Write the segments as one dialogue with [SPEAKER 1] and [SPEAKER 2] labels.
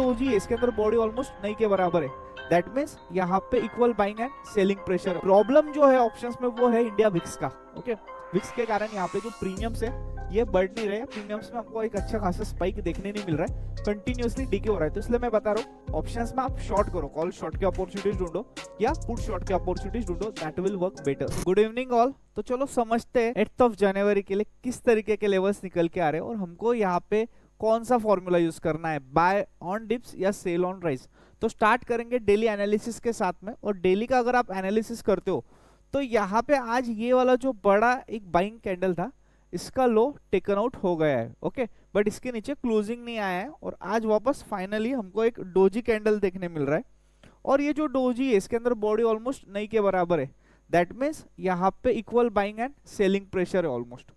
[SPEAKER 1] Doji है इसके अंदर बॉडी ऑलमोस्ट नहीं के बराबर है, दैट मीन्स यहाँ पे equal buying and selling pressure. Problem जो है ऑप्शंस में वो है इंडिया विक्स का। ओके, विक्स के कारण यहाँ पे जो प्रीमियम्स है ये बढ़ नहीं रहे, प्रीमियम्स में हमको एक अच्छा खासा स्पाइक देखने नहीं मिल रहा है, कंटिन्यूअसली डीके हो रहा है। तो इसलिए मैं बता रहा हूँ ऑप्शंस में आप शॉर्ट करो, कॉल शॉर्ट की अपॉर्चुनिटीज ढूंढो या पुट शॉर्ट की अपॉर्चुनिटीज ढूंढो, that will work better. Good evening all. तो चलो समझते हैं 8th ऑफ जनवरी के लिए किस तरीके के लेवल्स निकल के आ रहे हैं और हमको यहाँ पे कौन सा फॉर्मूला यूज करना है, बाय ऑन डिप्स या सेल ऑन राइज। तो स्टार्ट करेंगे डेली एनालिसिस के साथ में, और डेली का अगर आप एनालिसिस करते हो तो यहाँ पे आज ये वाला जो बड़ा एक बाइंग कैंडल था इसका लो टेकन आउट हो गया है। ओके, बट इसके नीचे क्लोजिंग नहीं आया है और आज वापस फाइनली हमको एक डोजी कैंडल देखने मिल रहा है, और ये जो डोजी है इसके अंदर बॉडी ऑलमोस्ट नहीं के बराबर है, दैट मीन्स यहाँ पे equal buying and selling pressure है ऑलमोस्ट।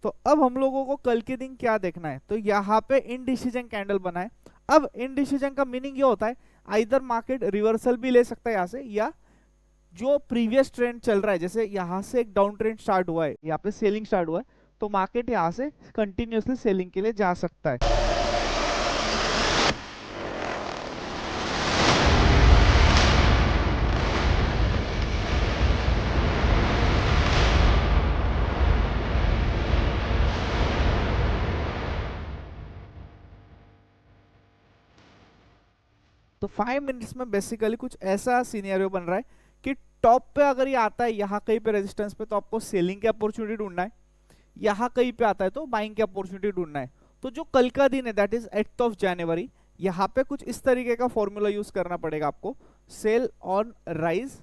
[SPEAKER 1] तो अब हम लोगों को कल के दिन क्या देखना है, तो यहाँ पे इनडिसीजन कैंडल बना है। अब इनडिसीजन का मीनिंग ये होता है आइदर मार्केट रिवर्सल भी ले सकता है यहाँ से, या जो प्रीवियस ट्रेंड चल रहा है, जैसे यहाँ से एक डाउन ट्रेंड स्टार्ट हुआ है, यहाँ पे सेलिंग स्टार्ट हुआ है, तो मार्केट यहाँ से कंटिन्यूअसली सेलिंग के लिए जा सकता है। तो 5 मिनट्स में बेसिकली कुछ ऐसा सिनेरियो बन रहा है कि टॉप पे अगर ये आता है यहाँ कहीं पे रेजिस्टेंस पे, तो आपको सेलिंग की अपॉर्चुनिटी ढूंढना है, यहाँ कहीं पे आता है तो बाइंग की अपॉर्चुनिटी ढूंढना है। तो जो कल का दिन है that is 8th of January, यहाँ पे कुछ इस तरीके का फॉर्मूला यूज करना पड़ेगा आपको, sell on rise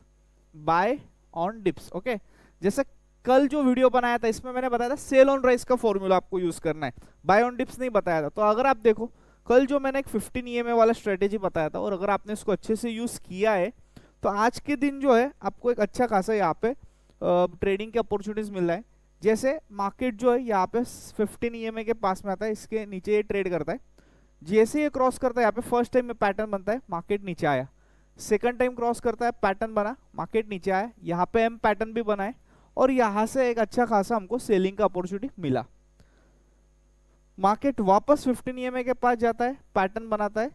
[SPEAKER 1] buy on dips. Okay, जैसे कल जो वीडियो बनाया था इसमें मैंने बताया था सेल ऑन राइज का फॉर्मूला आपको यूज करना है, बाय ऑन डिप्स नहीं बताया था। तो अगर आप देखो कल जो मैंने एक 15 EMA वाला स्ट्रेटेजी बताया था और अगर आपने इसको अच्छे से यूज किया है तो आज के दिन जो है आपको एक अच्छा खासा यहाँ पे ट्रेडिंग के अपॉर्चुनिटीज मिल रहा है। जैसे मार्केट जो है यहाँ पे 15 EMA के पास में आता है, इसके नीचे ये ट्रेड करता है, जैसे ये क्रॉस करता है यहाँ पे फर्स्ट टाइम में पैटर्न बनता है, मार्केट नीचे आया, सेकंड टाइम क्रॉस करता है पैटर्न बना, मार्केट नीचे आया, यहाँ पे एम पैटर्न भी बना है और यहाँ से एक अच्छा खासा हमको सेलिंग का अपॉर्चुनिटी मिला। मार्केट वापस 15 EMA के पास जाता है, पैटर्न बनाता है,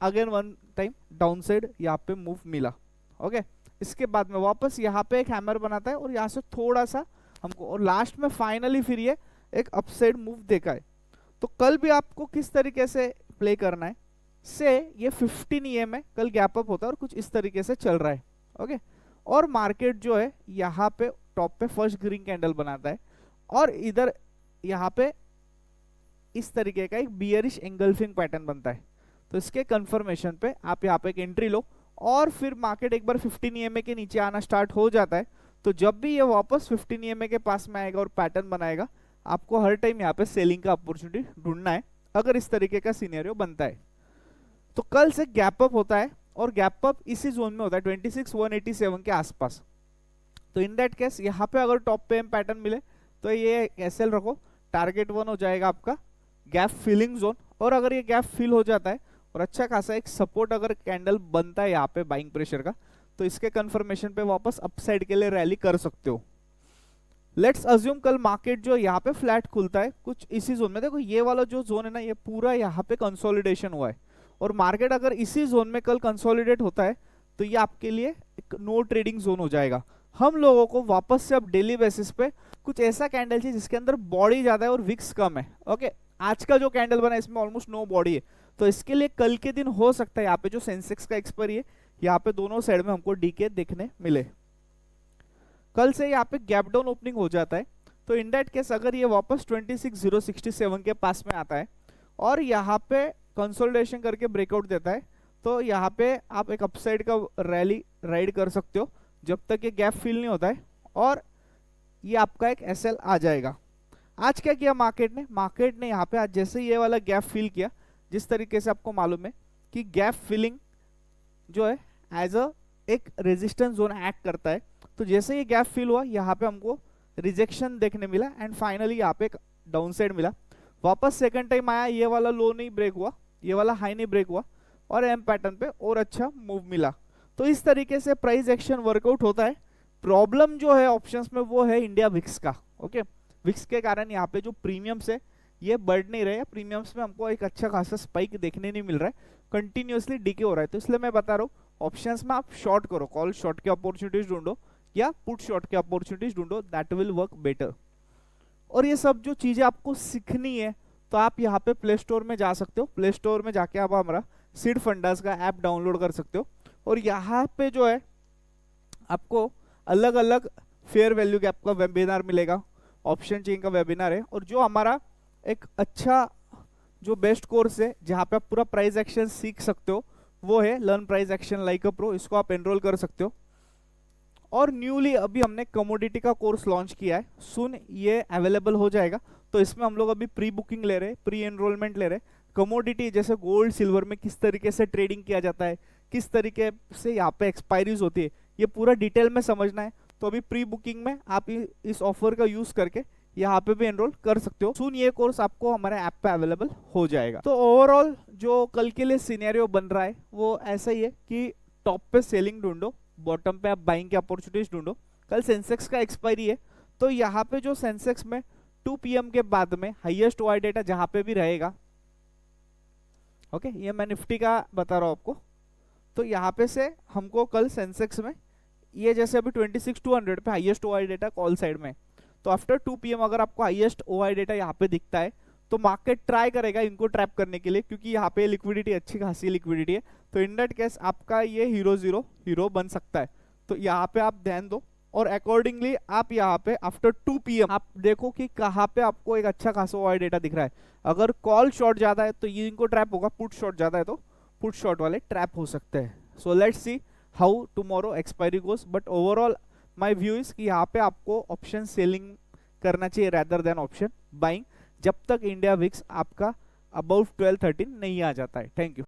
[SPEAKER 1] again one time down side यहाँ पे मूव मिला। ओके, इसके बाद में वापस यहाँ पे एक हैमर बनाता है और यहाँ से थोड़ा सा हमको, और लास्ट में फाइनली फिर ये एक अपसाइड मूव देखा है। तो कल भी आपको किस तरीके से प्ले करना है, से ये 15 EMA कल गैप अप होता है और कुछ इस तरीके से चल रहा है। ओके, और मार्केट जो है यहाँ पे टॉप पे फर्स्ट ग्रीन कैंडल बनाता है और इधर यहाँ पे इस तरीके का एक बियरिश एंगल्फिंग पैटर्न बनता है। तो इसके कंफर्मेशन पे आप यहाँ पे एक एंट्री लो और फिर मार्केट एक बार 15 EMA के नीचे आना स्टार्ट हो जाता है, तो जब भी ये वापस 15 EMA के पास में आएगा और पैटर्न बनाएगा, आपको हर टाइम यहाँ पे सेलिंग का अपॉर्चुनिटी ढूंढना है अगर इस तरीके का सिनेरियो बनता है। तो कल से गैप अप होता है और गैप अप इसी जोन में होता है 26,187 के आसपास। तो इन दैट केस यहाँ पे अगर टॉप पे पैटर्न मिले तो ये एसएल रखो, टारगेट 1 हो जाएगा आपका गैप फिलिंग जोन, और अगर ये गैप फिल हो जाता है और अच्छा खासा एक सपोर्ट अगर कैंडल बनता है यहाँ पे बाइंग प्रेशर का, तो इसके कंफर्मेशन पे वापस अपसाइड के लिए रैली कर सकते हो। लेट्स अज्यूम कल मार्केट जो यहाँ पे फ्लैट खुलता है कुछ इसी जोन में, देखो ये वाला जो जोन है ना ये पूरा यहाँ पे कंसोलिडेशन हुआ है, और मार्केट अगर इसी जोन में कल कंसोलिडेट होता है तो ये आपके लिए एक नो ट्रेडिंग जोन हो जाएगा। हम लोगों को वापस से अब डेली बेसिस पे कुछ ऐसा कैंडल चाहिए जिसके अंदर बॉडी ज्यादा है और विक्स कम है। ओके, आज का जो कैंडल बना है इसमें ऑलमोस्ट नो बॉडी है, तो इसके लिए कल के दिन हो सकता है यहाँ पे जो सेंसेक्स का एक्सपायरी है यहाँ पे दोनों साइड में हमको डीके देखने मिले। कल से यहाँ पे गैप डाउन ओपनिंग हो जाता है, तो इन दैट केस अगर ये वापस 26,067 के पास में आता है और यहाँ पे कंसोलिडेशन करके ब्रेकआउट देता है, तो यहाँ पे आप एक अपसाइड का रैली राइड कर सकते हो जब तक ये गैप फिल नहीं होता है, और ये आपका एक एसएल आ जाएगा। आज क्या किया मार्केट ने यहाँ पे आज जैसे ये वाला गैप फिल किया, जिस तरीके से आपको मालूम है कि गैप फिलिंग जो है एज अ एक रेजिस्टेंस जोन एक्ट करता है, तो जैसे ये गैप फिल हुआ यहाँ पे हमको रिजेक्शन देखने मिला एंड फाइनली यहाँ पे एक डाउन साइड मिला, वापस सेकंड टाइम आया, ये वाला लो नहीं ब्रेक हुआ, ये वाला हाई नहीं ब्रेक हुआ और एम पैटर्न पे और अच्छा मूव मिला। तो इस तरीके से प्राइस एक्शन वर्कआउट होता है। प्रॉब्लम जो है ऑप्शंस में वो है इंडिया विक्स का। ओके, विक्स के कारण यहाँ पे जो प्रीमियम्स है ये बढ़ नहीं रहे, प्रीमियम्स में हमको एक अच्छा खासा स्पाइक देखने नहीं मिल रहा है, कंटिन्यूअसली डीके हो रहा है। तो इसलिए मैं बता रहा हूँ ऑप्शंस में आप शॉर्ट करो, कॉल शॉर्ट की अपॉर्चुनिटीज ढूंढो या पुट शॉर्ट की अपॉर्चुनिटीज ढूंढो, दैट विल वर्क बेटर। और ये सब जो चीजें आपको सीखनी है तो आप यहाँ पे प्ले स्टोर में जा सकते हो, प्ले स्टोर में जाके आप हमारा सीड फंडास का ऐप डाउनलोड कर सकते हो। और यहाँ पे जो है आपको अलग अलग फेयर वैल्यू गैप का वेबिनार मिलेगा, ऑप्शन चेन का वेबिनार है, और जो हमारा एक अच्छा जो बेस्ट कोर्स है जहाँ पे आप पूरा प्राइस एक्शन सीख सकते हो वो है learn price action like a pro. इसको आप एनरोल कर सकते हो। और न्यूली अभी हमने कमोडिटी का कोर्स लॉन्च किया है, सुन ये अवेलेबल हो जाएगा। तो इसमें हम लोग अभी प्री बुकिंग ले रहे हैं, प्री एनरोलमेंट ले रहे हैं। कमोडिटी जैसे गोल्ड सिल्वर में किस तरीके से ट्रेडिंग किया जाता है, किस तरीके से यहाँ पे एक्सपायरीज होती है, ये पूरा डिटेल में समझना है। तो अभी प्री बुकिंग में आप इस ऑफर का यूज करके यहाँ पे भी एनरोल कर सकते हो। सुन ये कोर्स आपको हमारे ऐप पे अवेलेबल हो जाएगा। तो ओवरऑल जो कल के लिए सिनेरियो बन रहा है वो ऐसा ही है कि टॉप पे सेलिंग ढूंढो, बॉटम पे आप बाइंग की अपॉर्चुनिटीज ढूंढो। कल सेंसेक्स का एक्सपायरी है, तो यहाँ पे जो सेंसेक्स में 2 PM के बाद में हाईएस्ट ओआई डेटा जहाँ पे भी रहेगा, ओके ये मैं निफ्टी का बता रहा हूँ आपको। तो यहाँ पे से हमको कल सेंसेक्स में ये जैसे अभी 26,200 पे highest OI data call side में, तो आफ्टर 2 PM अगर आपको हाईएस्ट ओआई डेटा यहाँ पे दिखता है तो मार्केट ट्राई करेगा इनको ट्रैप करने के लिए, क्योंकि यहाँ पे लिक्विडिटी अच्छी खासी लिक्विडिटी है। तो इन दैट केस आपका ये हीरो बन सकता है। तो यहाँ पे आप ध्यान दो और अकॉर्डिंगली आप यहाँ पे आफ्टर 2 PM आप देखो कि कहाँ पे आपको एक अच्छा खासा ओआई डेटा दिख रहा है। अगर कॉल शॉर्ट ज्यादा है तो ये इनको ट्रैप होगा, पुट शॉर्ट ज्यादा है तो पुट शॉर्ट वाले ट्रैप हो सकते हैं। So let's see how tomorrow expiry goes, but overall my view is कि यहाँ पे आपको ऑप्शन सेलिंग करना चाहिए रैदर देन ऑप्शन बाइंग, जब तक इंडिया विक्स आपका अबाउट 12-13 नहीं आ जाता है। Thank you.